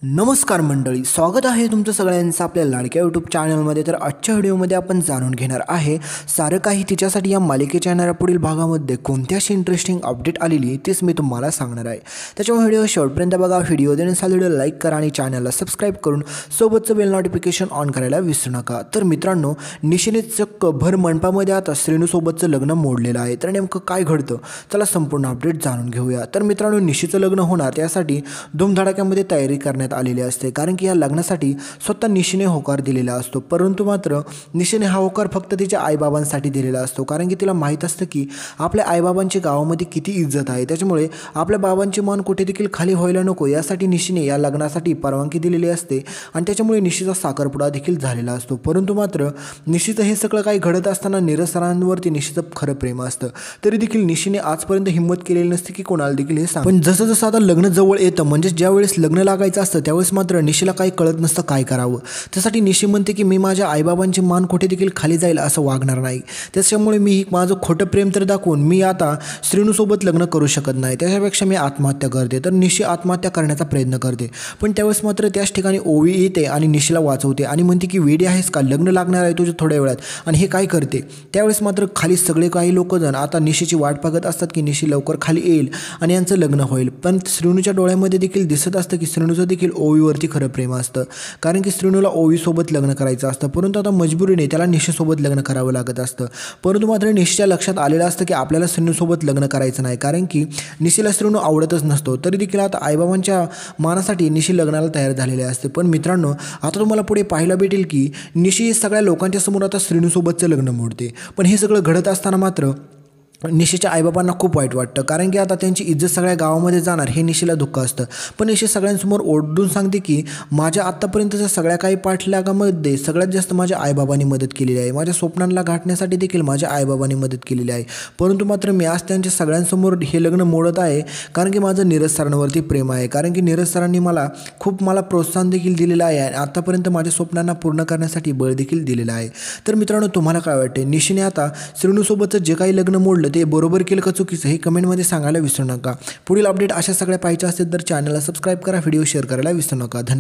नमस्कार मंडळी, स्वागत आहे तुमचं सगळ्यांचं आपल्या लाडक्या यूट्यूब चॅनलमध्ये। तर आजच्या व्हिडिओमध्ये आपण जाणून घेणार आहे सारं काही तिच्यासाठी या मालिकेच्या येणाऱ्या पुढील भागामध्ये कोणत्याशी इंटरेस्टिंग अपडेट आलेली तेच मी तुम्हाला सांगणार आहे। त्याच्यामुळे व्हिडिओ शेवटपर्यंत बघा। व्हिडिओ देण्याचा व्हिडिओ लाईक करा आणि चॅनलला सबस्क्राईब करून सोबतचं बेल नोटिफिकेशन ऑन करायला विसरू नका। तर मित्रांनो, निशीने चक्क भर मंडपामध्ये आता श्रेणूसोबतचं लग्न मोडलेलं आहे। तर नेमकं काय घडतं चला संपूर्ण अपडेट जाणून घेऊया। तर मित्रांनो, निशीचं लग्न होणार त्यासाठी धूमधडाक्यामध्ये तयारी करण्यात आलेली असते, कारण की या लग्नासाठी स्वतः निशीने होकार दिलेला असतो। परंतु मात्र निशीने हा होकार फक्त तिच्या आईबाबांसाठी दिलेला असतो, कारण की तिला माहीत असतं की आपल्या आईबाबांची गावामध्ये किती इज्जत आहे। त्याच्यामुळे आपल्या बाबांची मान कुठे देखील खाली व्हायला नको यासाठी निशीने या लग्नासाठी परवानगी दिलेली असते आणि त्याच्यामुळे निशीचा साखरपुडा देखील झालेला असतो। परंतु मात्र निशीचं हे सगळं काही घडत असताना नीरज सरांवरती निशीचं खरं प्रेम असतं, तरी देखील निशीने आजपर्यंत हिंमत केलेली नसते की कोणाला देखील हे सांग। पण जसं जसं आता लग्न जवळ येतं, म्हणजे ज्यावेळेस लग्न लागायचं असतं त्यावेळेस मात्र निशीला काही कळत नसतं काय करावं। त्यासाठी निशी म्हणते की मी माझ्या आईबाबांची मान कुठे देखील खाली जाईल असं वागणार नाही। त्याच्यामुळे मी माझं खोटं प्रेम तर दाखवून मी आता श्रेणूसोबत लग्न करू शकत नाही, त्याच्यापेक्षा मी आत्महत्या करते। तर निशी आत्महत्या करण्याचा प्रयत्न करते, पण त्यावेळेस मात्र त्याच ठिकाणी ओवी येते आणि निशीला वाचवते आणि म्हणते की वेडी आहेस का, लग्न लागणार आहे तुझ्या थोड्या वेळात आणि हे काय करते। त्यावेळेस मात्र खाली सगळे काही लोकजण आता निशीची वाट बघत असतात की निशी लवकर खाली येईल आणि यांचं लग्न होईल। पण श्रेणूच्या डोळ्यामध्ये देखील दिसत असतं की श्रेणूचं देखील ओवीवरती खरं प्रेम असतं, कारण की श्रेणूला ओवीसोबत लग्न करायचं असतं। परंतु आता मजबुरीने त्याला निशीसोबत लग्न करावं लागत असतं। परंतु मात्र निशीच्या लक्षात आलेलं असतं की आपल्याला श्रेणूसोबत लग्न करायचं नाही, कारण की निशीला श्रेणू आवडतच नसतो। तरी देखील आता आईबाबांच्या मानासाठी निशी लग्नाला तयार झालेले असते। पण मित्रांनो, आता तुम्हाला पुढे पाहायला भेटेल की निशी सगळ्या लोकांच्या समोर आता श्रेणूसोबतचं लग्न मोडते। पण हे सगळं घडत असताना मात्र निशीच्या आईबाबांना खूप वाईट वाटतं, कारण की आता त्यांची इज्जत सगळ्या गावामध्ये जाणार हे निशीला दुःख असतं। पण निशी सगळ्यांसमोर ओरडून सांगते की माझ्या आत्तापर्यंतच्या सगळ्या काही पाठलागामध्ये सगळ्यात जास्त माझ्या आईबाबांनी मदत केलेली आहे, माझ्या स्वप्नांना गाठण्यासाठी देखील माझ्या आईबाबांनी मदत केलेली आहे। परंतु मात्र मी आज त्यांच्या सगळ्यांसमोर हे लग्न मोडत आहे, कारण की माझं नीरज सरांवरती प्रेम आहे, कारण की नीरज सरांनी मला प्रोत्साहन देखील दिलेलं आहे आणि आतापर्यंत माझ्या स्वप्नांना पूर्ण करण्यासाठी बळ देखील दिलेलं आहे। तर मित्रांनो, तुम्हाला काय वाटते, निशीने आता श्रेणूसोबतचं जे काही लग्न मोडलं ते बरोबर केलं का चुकीचं हे कमेंटमध्ये सांगायला विसरू नका। पुढील अपडेट अशा सगळ्या पाहिजे असतील तर चॅनलला सबस्क्राईब करा, व्हिडिओ शेअर करायला विसरू नका। धन्यवाद।